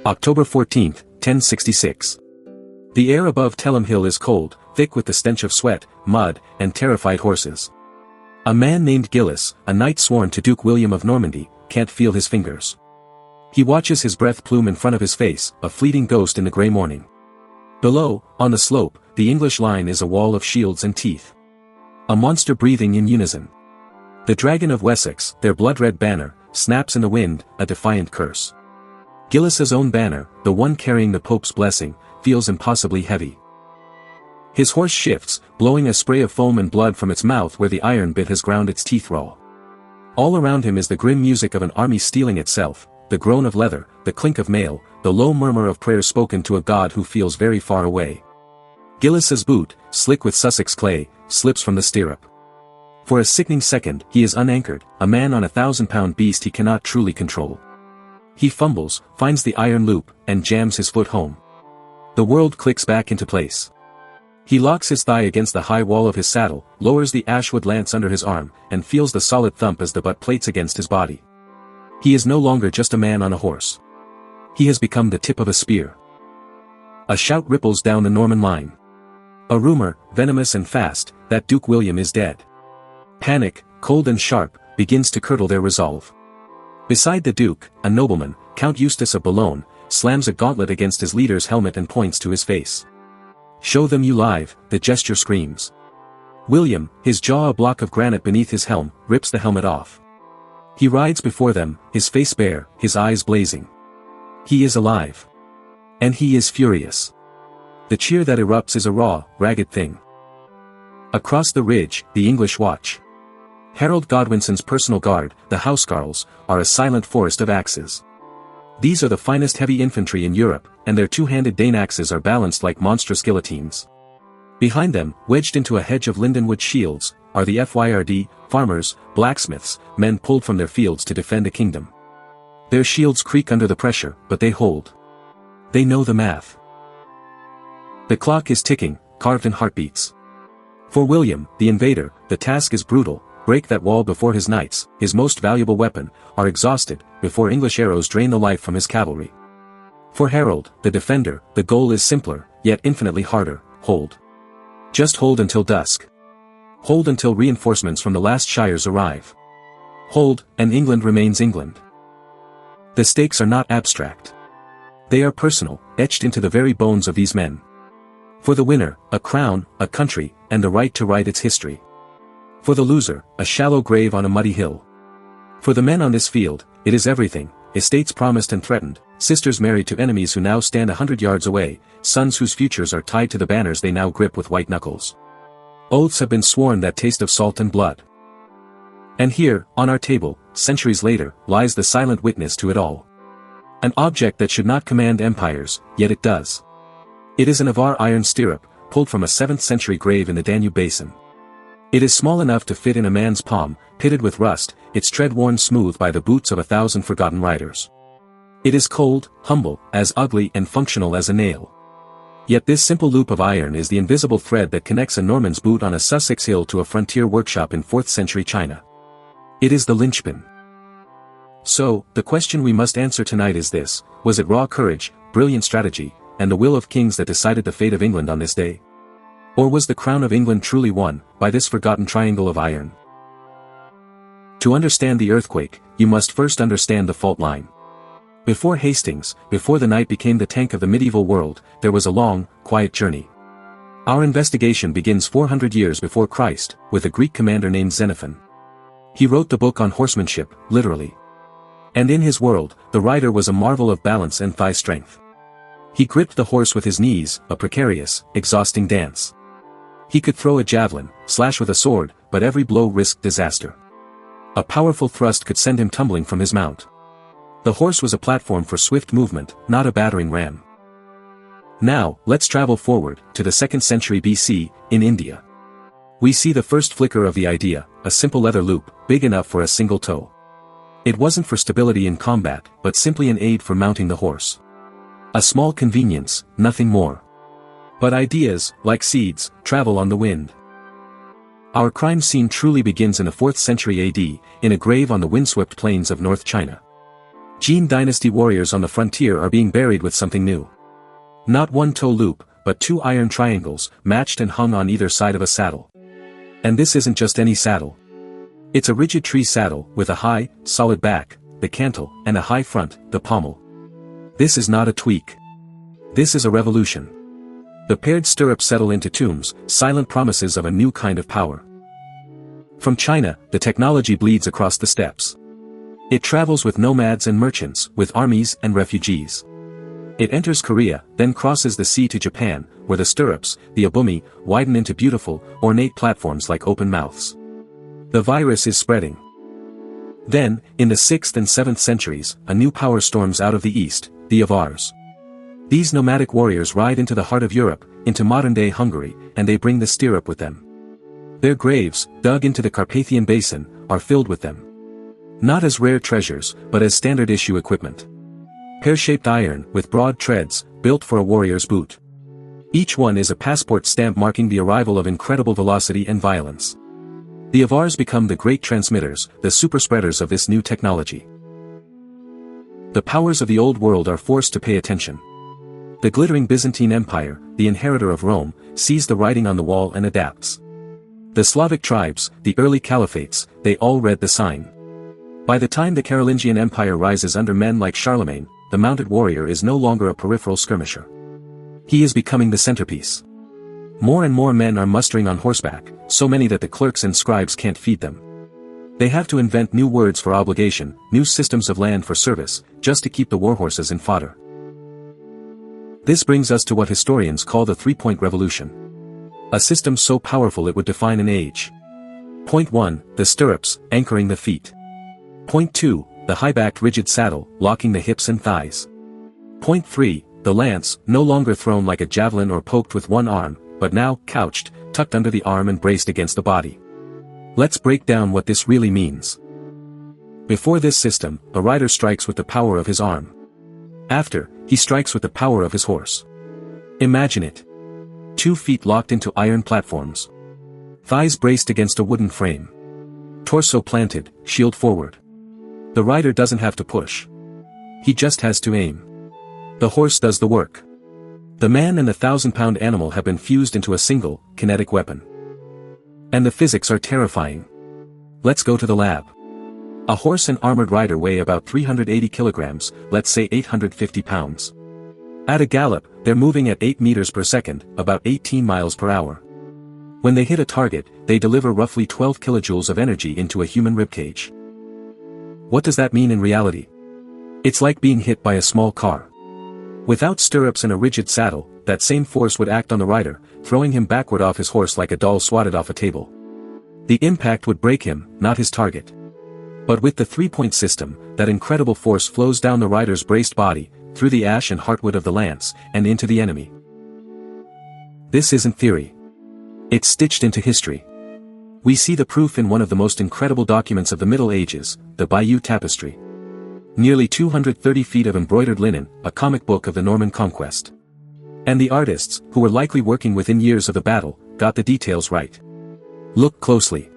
October 14, 1066. The air above Telham Hill is cold, thick with the stench of sweat, mud, and terrified horses. A man named Gilles, a knight sworn to Duke William of Normandy, can't feel his fingers. He watches his breath plume in front of his face, a fleeting ghost in the grey morning. Below, on the slope, the English line is a wall of shields and teeth. A monster breathing in unison. The dragon of Wessex, their blood-red banner, snaps in the wind, a defiant curse. Gillis's own banner, the one carrying the Pope's blessing, feels impossibly heavy. His horse shifts, blowing a spray of foam and blood from its mouth where the iron bit has ground its teeth raw. All around him is the grim music of an army steeling itself, the groan of leather, the clink of mail, the low murmur of prayer spoken to a god who feels very far away. Gillis's boot, slick with Sussex clay, slips from the stirrup. For a sickening second, he is unanchored, a man on a 1,000-pound beast he cannot truly control. He fumbles, finds the iron loop, and jams his foot home. The world clicks back into place. He locks his thigh against the high wall of his saddle, lowers the ashwood lance under his arm, and feels the solid thump as the butt plates against his body. He is no longer just a man on a horse. He has become the tip of a spear. A shout ripples down the Norman line. A rumor, venomous and fast, that Duke William is dead. Panic, cold and sharp, begins to curdle their resolve. Beside the Duke, a nobleman, Count Eustace of Boulogne, slams a gauntlet against his leader's helmet and points to his face. "Show them you live," the gesture screams. William, his jaw a block of granite beneath his helm, rips the helmet off. He rides before them, his face bare, his eyes blazing. He is alive. And he is furious. The cheer that erupts is a raw, ragged thing. Across the ridge, the English watch. Harold Godwinson's personal guard, the housecarls, are a silent forest of axes. These are the finest heavy infantry in Europe, and their two-handed Dane axes are balanced like monstrous guillotines. Behind them, wedged into a hedge of lindenwood shields, are the FYRD, farmers, blacksmiths, men pulled from their fields to defend a kingdom. Their shields creak under the pressure, but they hold. They know the math. The clock is ticking, carved in heartbeats. For William, the invader, the task is brutal. Break that wall before his knights, his most valuable weapon, are exhausted, before English arrows drain the life from his cavalry. For Harold, the defender, the goal is simpler, yet infinitely harder: hold. Just hold until dusk. Hold until reinforcements from the last shires arrive. Hold, and England remains England. The stakes are not abstract. They are personal, etched into the very bones of these men. For the winner, a crown, a country, and the right to write its history. For the loser, a shallow grave on a muddy hill. For the men on this field, it is everything: estates promised and threatened, sisters married to enemies who now stand 100 yards away, sons whose futures are tied to the banners they now grip with white knuckles. Oaths have been sworn that taste of salt and blood. And here, on our table, centuries later, lies the silent witness to it all. An object that should not command empires, yet it does. It is an Avar iron stirrup, pulled from a 7th century grave in the Danube basin. It is small enough to fit in a man's palm, pitted with rust, its tread worn smooth by the boots of 1,000 forgotten riders. It is cold, humble, as ugly and functional as a nail. Yet this simple loop of iron is the invisible thread that connects a Norman's boot on a Sussex hill to a frontier workshop in 4th century China. It is the linchpin. So, the question we must answer tonight is this: was it raw courage, brilliant strategy, and the will of kings that decided the fate of England on this day? Or was the crown of England truly won, by this forgotten triangle of iron? To understand the earthquake, you must first understand the fault line. Before Hastings, before the knight became the tank of the medieval world, there was a long, quiet journey. Our investigation begins 400 years before Christ, with a Greek commander named Xenophon. He wrote the book on horsemanship, literally. And in his world, the rider was a marvel of balance and thigh strength. He gripped the horse with his knees, a precarious, exhausting dance. He could throw a javelin, slash with a sword, but every blow risked disaster. A powerful thrust could send him tumbling from his mount. The horse was a platform for swift movement, not a battering ram. Now, let's travel forward, to the 2nd century BC, in India. We see the first flicker of the idea, a simple leather loop, big enough for a single toe. It wasn't for stability in combat, but simply an aid for mounting the horse. A small convenience, nothing more. But ideas, like seeds, travel on the wind. Our crime scene truly begins in the 4th century AD, in a grave on the windswept plains of North China. Jin Dynasty warriors on the frontier are being buried with something new. Not one toe loop, but two iron triangles, matched and hung on either side of a saddle. And this isn't just any saddle. It's a rigid tree saddle, with a high, solid back, the cantle, and a high front, the pommel. This is not a tweak. This is a revolution. The paired stirrups settle into tombs, silent promises of a new kind of power. From China, the technology bleeds across the steppes. It travels with nomads and merchants, with armies and refugees. It enters Korea, then crosses the sea to Japan, where the stirrups, the abumi, widen into beautiful, ornate platforms like open mouths. The virus is spreading. Then, in the 6th and 7th centuries, a new power storms out of the east, the Avars. These nomadic warriors ride into the heart of Europe, into modern-day Hungary, and they bring the stirrup with them. Their graves, dug into the Carpathian Basin, are filled with them. Not as rare treasures, but as standard-issue equipment. Pear-shaped iron, with broad treads, built for a warrior's boot. Each one is a passport stamp marking the arrival of incredible velocity and violence. The Avars become the great transmitters, the superspreaders of this new technology. The powers of the old world are forced to pay attention. The glittering Byzantine Empire, the inheritor of Rome, sees the writing on the wall and adapts. The Slavic tribes, the early caliphates, they all read the sign. By the time the Carolingian Empire rises under men like Charlemagne, the mounted warrior is no longer a peripheral skirmisher. He is becoming the centerpiece. More and more men are mustering on horseback, so many that the clerks and scribes can't feed them. They have to invent new words for obligation, new systems of land for service, just to keep the warhorses in fodder. This brings us to what historians call the three-point revolution. A system so powerful it would define an age. Point 1, the stirrups, anchoring the feet. Point 2, the high-backed rigid saddle, locking the hips and thighs. Point 3, the lance, no longer thrown like a javelin or poked with one arm, but now, couched, tucked under the arm and braced against the body. Let's break down what this really means. Before this system, a rider strikes with the power of his arm. After, he strikes with the power of his horse. Imagine it. 2 feet locked into iron platforms. Thighs braced against a wooden frame. Torso planted, shield forward. The rider doesn't have to push. He just has to aim. The horse does the work. The man and the 1,000-pound animal have been fused into a single, kinetic weapon. And the physics are terrifying. Let's go to the lab. A horse and armored rider weigh about 380 kilograms, let's say 850 pounds. At a gallop, they're moving at 8 meters per second, about 18 miles per hour. When they hit a target, they deliver roughly 12 kilojoules of energy into a human ribcage. What does that mean in reality? It's like being hit by a small car. Without stirrups and a rigid saddle, that same force would act on the rider, throwing him backward off his horse like a doll swatted off a table. The impact would break him, not his target. But with the three-point system, that incredible force flows down the rider's braced body, through the ash and heartwood of the lance, and into the enemy. This isn't theory. It's stitched into history. We see the proof in one of the most incredible documents of the Middle Ages, the Bayeux Tapestry. Nearly 230 feet of embroidered linen, a comic book of the Norman conquest. And the artists, who were likely working within years of the battle, got the details right. Look closely.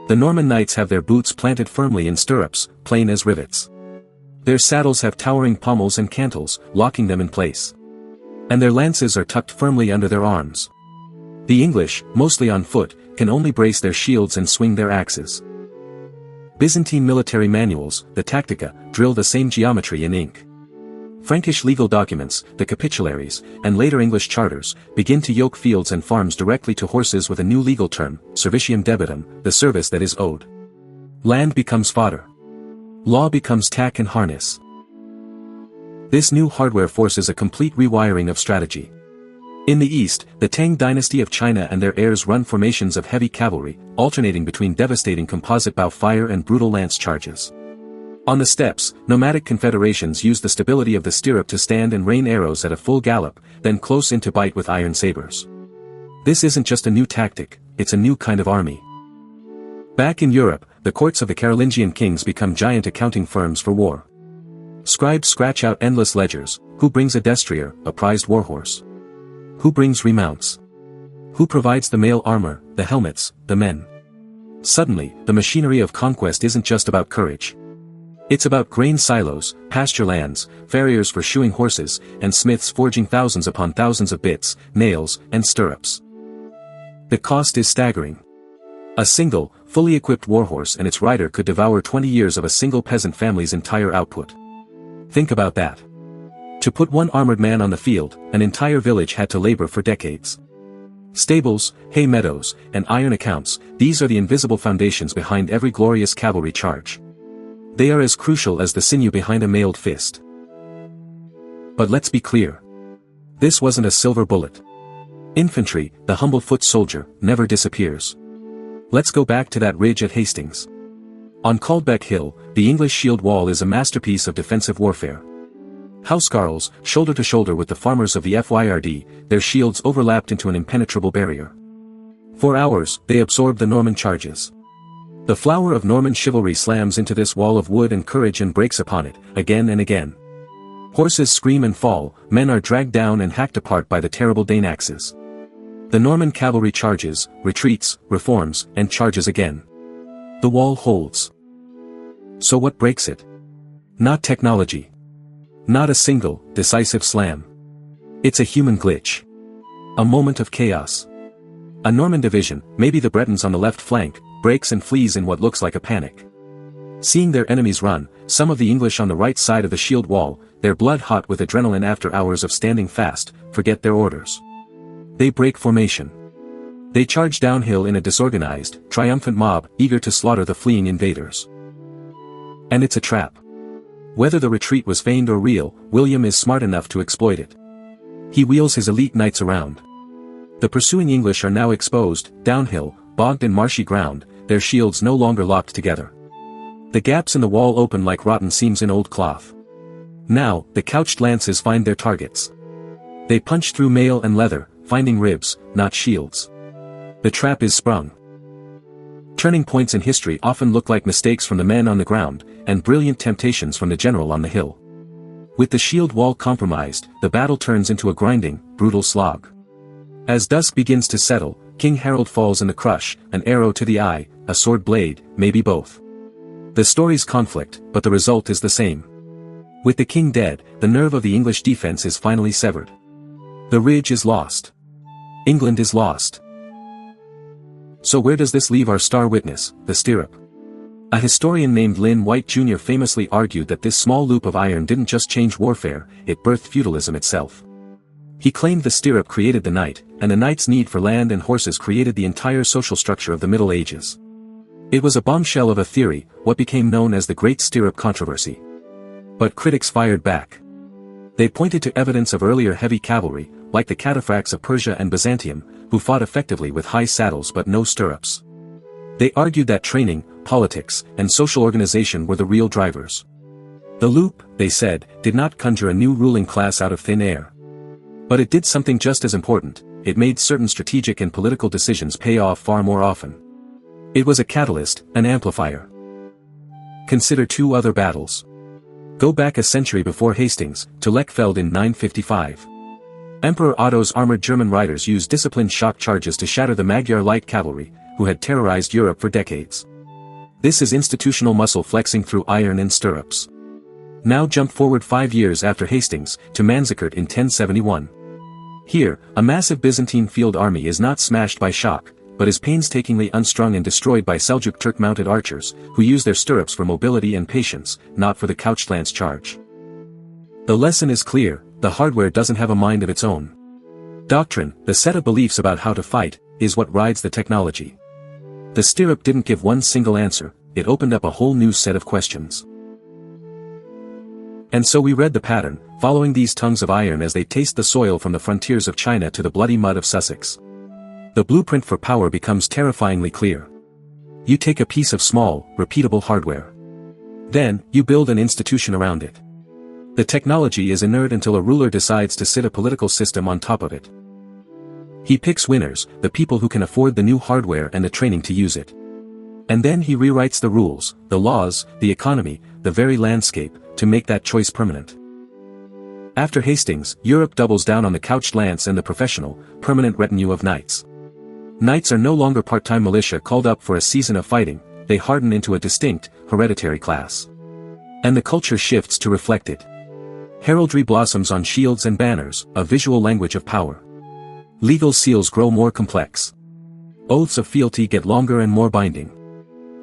The Norman knights have their boots planted firmly in stirrups, plain as rivets. Their saddles have towering pommels and cantles, locking them in place. And their lances are tucked firmly under their arms. The English, mostly on foot, can only brace their shields and swing their axes. Byzantine military manuals, the Tactica, drill the same geometry in ink. Frankish legal documents, the capitularies, and later English charters, begin to yoke fields and farms directly to horses with a new legal term, servitium debitum, the service that is owed. Land becomes fodder. Law becomes tack and harness. This new hardware forces a complete rewiring of strategy. In the east, the Tang dynasty of China and their heirs run formations of heavy cavalry, alternating between devastating composite bow fire and brutal lance charges. On the steppes, nomadic confederations use the stability of the stirrup to stand and rain arrows at a full gallop, then close in to bite with iron sabers. This isn't just a new tactic, it's a new kind of army. Back in Europe, the courts of the Carolingian kings become giant accounting firms for war. Scribes scratch out endless ledgers: who brings a destrier, a prized warhorse? Who brings remounts? Who provides the mail armor, the helmets, the men? Suddenly, the machinery of conquest isn't just about courage. It's about grain silos, pasture lands, farriers for shoeing horses, and smiths forging thousands upon thousands of bits, nails, and stirrups. The cost is staggering. A single, fully equipped warhorse and its rider could devour 20 years of a single peasant family's entire output. Think about that. To put one armored man on the field, an entire village had to labor for decades. Stables, hay meadows, and iron accounts, these are the invisible foundations behind every glorious cavalry charge. They are as crucial as the sinew behind a mailed fist. But let's be clear. This wasn't a silver bullet. Infantry, the humble foot soldier, never disappears. Let's go back to that ridge at Hastings. On Caldbeck Hill, the English shield wall is a masterpiece of defensive warfare. Housecarls, shoulder to shoulder with the farmers of the FYRD, their shields overlapped into an impenetrable barrier. For hours, they absorbed the Norman charges. The flower of Norman chivalry slams into this wall of wood and courage and breaks upon it, again and again. Horses scream and fall, men are dragged down and hacked apart by the terrible Dane axes. The Norman cavalry charges, retreats, reforms, and charges again. The wall holds. So what breaks it? Not technology. Not a single, decisive slam. It's a human glitch. A moment of chaos. A Norman division, maybe the Bretons on the left flank, breaks and flees in what looks like a panic. Seeing their enemies run, some of the English on the right side of the shield wall, their blood hot with adrenaline after hours of standing fast, forget their orders. They break formation. They charge downhill in a disorganized, triumphant mob, eager to slaughter the fleeing invaders. And it's a trap. Whether the retreat was feigned or real, William is smart enough to exploit it. He wheels his elite knights around. The pursuing English are now exposed, downhill, bogged in marshy ground, their shields no longer locked together. The gaps in the wall open like rotten seams in old cloth. Now, the couched lances find their targets. They punch through mail and leather, finding ribs, not shields. The trap is sprung. Turning points in history often look like mistakes from the men on the ground, and brilliant temptations from the general on the hill. With the shield wall compromised, the battle turns into a grinding, brutal slog. As dusk begins to settle, King Harold falls in the crush, an arrow to the eye, a sword blade, maybe both. The stories conflict, but the result is the same. With the king dead, the nerve of the English defense is finally severed. The ridge is lost. England is lost. So where does this leave our star witness, the stirrup? A historian named Lynn White Jr. famously argued that this small loop of iron didn't just change warfare, it birthed feudalism itself. He claimed the stirrup created the knight, and the knight's need for land and horses created the entire social structure of the Middle Ages. It was a bombshell of a theory, what became known as the Great Stirrup Controversy. But critics fired back. They pointed to evidence of earlier heavy cavalry, like the cataphracts of Persia and Byzantium, who fought effectively with high saddles but no stirrups. They argued that training, politics, and social organization were the real drivers. The loop, they said, did not conjure a new ruling class out of thin air. But it did something just as important, it made certain strategic and political decisions pay off far more often. It was a catalyst, an amplifier. Consider two other battles. Go back a century before Hastings, to Lechfeld in 955. Emperor Otto's armored German riders used disciplined shock charges to shatter the Magyar light cavalry, who had terrorized Europe for decades. This is institutional muscle flexing through iron and stirrups. Now jump forward 5 years after Hastings, to Manzikert in 1071. Here, a massive Byzantine field army is not smashed by shock, but is painstakingly unstrung and destroyed by Seljuk Turk-mounted archers, who use their stirrups for mobility and patience, not for the couched lance charge. The lesson is clear, the hardware doesn't have a mind of its own. Doctrine, the set of beliefs about how to fight, is what rides the technology. The stirrup didn't give one single answer, it opened up a whole new set of questions. And so we read the pattern, following these tongues of iron as they taste the soil from the frontiers of China to the bloody mud of Sussex. The blueprint for power becomes terrifyingly clear. You take a piece of small, repeatable hardware. Then, you build an institution around it. The technology is inert until a ruler decides to sit a political system on top of it. He picks winners, the people who can afford the new hardware and the training to use it. And then he rewrites the rules, the laws, the economy, the very landscape, to make that choice permanent. After Hastings, Europe doubles down on the couched lance and the professional, permanent retinue of knights. Knights are no longer part-time militia called up for a season of fighting, they harden into a distinct, hereditary class. And the culture shifts to reflect it. Heraldry blossoms on shields and banners, a visual language of power. Legal seals grow more complex. Oaths of fealty get longer and more binding.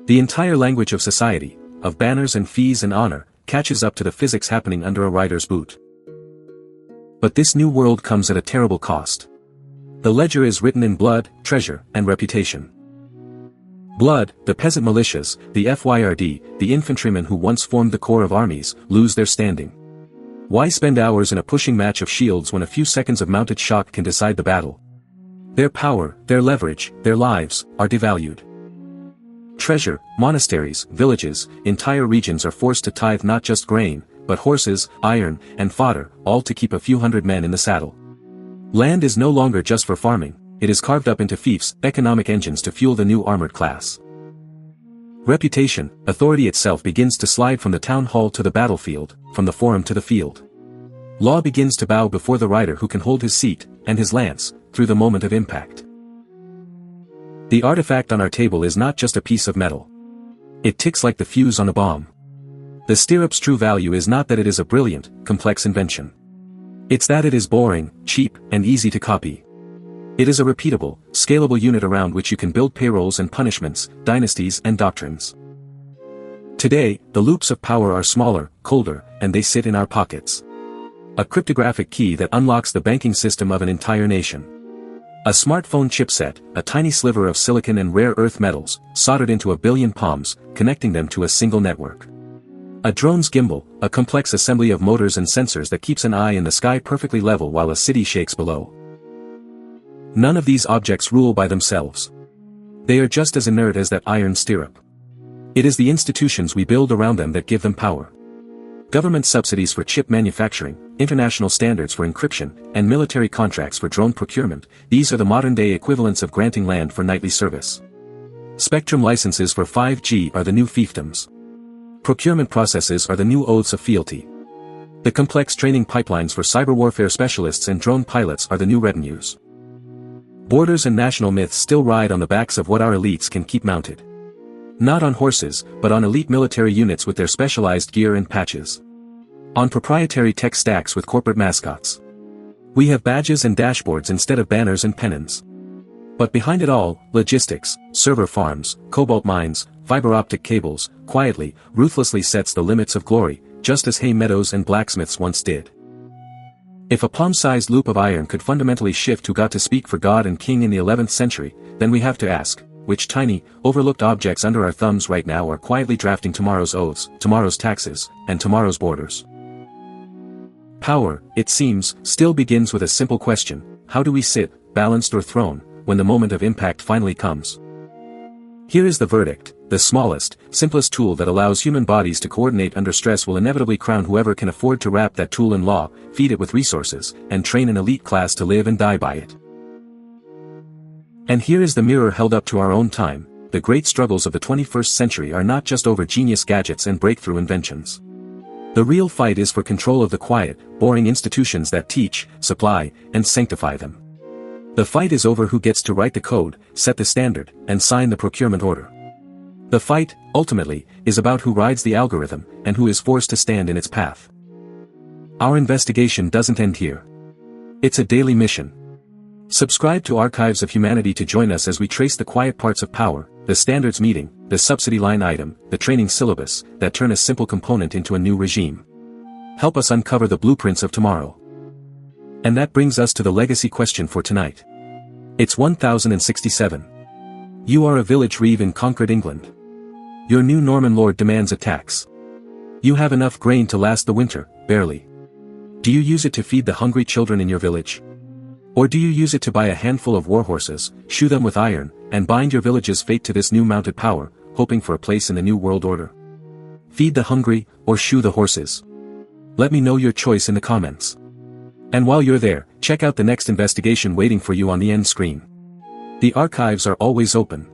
The entire language of society, of banners and fees and honor, catches up to the physics happening under a rider's boot. But this new world comes at a terrible cost. The ledger is written in blood, treasure, and reputation. Blood, the peasant militias, the FYRD, the infantrymen who once formed the core of armies, lose their standing. Why spend hours in a pushing match of shields when a few seconds of mounted shock can decide the battle? Their power, their leverage, their lives, are devalued. Treasure, monasteries, villages, entire regions are forced to tithe not just grain, but horses, iron, and fodder, all to keep a few hundred men in the saddle. Land is no longer just for farming, it is carved up into fiefs, economic engines to fuel the new armored class. Reputation, authority itself begins to slide from the town hall to the battlefield, from the forum to the field. Law begins to bow before the rider who can hold his seat, and his lance, through the moment of impact. The artifact on our table is not just a piece of metal. It ticks like the fuse on a bomb. The stirrup's true value is not that it is a brilliant, complex invention. It's that it is boring, cheap, and easy to copy. It is a repeatable, scalable unit around which you can build payrolls and punishments, dynasties and doctrines. Today, the loops of power are smaller, colder, and they sit in our pockets. A cryptographic key that unlocks the banking system of an entire nation. A smartphone chipset, a tiny sliver of silicon and rare earth metals, soldered into a billion palms, connecting them to a single network. A drone's gimbal, a complex assembly of motors and sensors that keeps an eye in the sky perfectly level while a city shakes below. None of these objects rule by themselves. They are just as inert as that iron stirrup. It is the institutions we build around them that give them power. Government subsidies for chip manufacturing, international standards for encryption, and military contracts for drone procurement, these are the modern-day equivalents of granting land for knightly service. Spectrum licenses for 5G are the new fiefdoms. Procurement processes are the new oaths of fealty. The complex training pipelines for cyber warfare specialists and drone pilots are the new retinues. Borders and national myths still ride on the backs of what our elites can keep mounted. Not on horses, but on elite military units with their specialized gear and patches. On proprietary tech stacks with corporate mascots. We have badges and dashboards instead of banners and pennons. But behind it all, logistics, server farms, cobalt mines, fiber optic cables, quietly, ruthlessly sets the limits of glory, just as hay meadows and blacksmiths once did. If a palm-sized loop of iron could fundamentally shift who got to speak for God and King in the 11th century, then we have to ask, which tiny, overlooked objects under our thumbs right now are quietly drafting tomorrow's oaths, tomorrow's taxes, and tomorrow's borders? Power, it seems, still begins with a simple question: how do we sit, balanced or thrown, when the moment of impact finally comes? Here is the verdict: the smallest, simplest tool that allows human bodies to coordinate under stress will inevitably crown whoever can afford to wrap that tool in law, feed it with resources, and train an elite class to live and die by it. And here is the mirror held up to our own time: the great struggles of the 21st century are not just over genius gadgets and breakthrough inventions. The real fight is for control of the quiet, boring institutions that teach, supply, and sanctify them. The fight is over who gets to write the code, set the standard, and sign the procurement order. The fight, ultimately, is about who rides the algorithm, and who is forced to stand in its path. Our investigation doesn't end here. It's a daily mission. Subscribe to Archives of Humanity to join us as we trace the quiet parts of power, the standards meeting, the subsidy line item, the training syllabus, that turn a simple component into a new regime. Help us uncover the blueprints of tomorrow. And that brings us to the legacy question for tonight. It's 1067. You are a village reeve in conquered England. Your new Norman lord demands a tax. You have enough grain to last the winter, barely. Do you use it to feed the hungry children in your village? Or do you use it to buy a handful of warhorses, shoe them with iron, and bind your village's fate to this new mounted power, hoping for a place in the new world order? Feed the hungry, or shoe the horses? Let me know your choice in the comments. And while you're there, check out the next investigation waiting for you on the end screen. The archives are always open.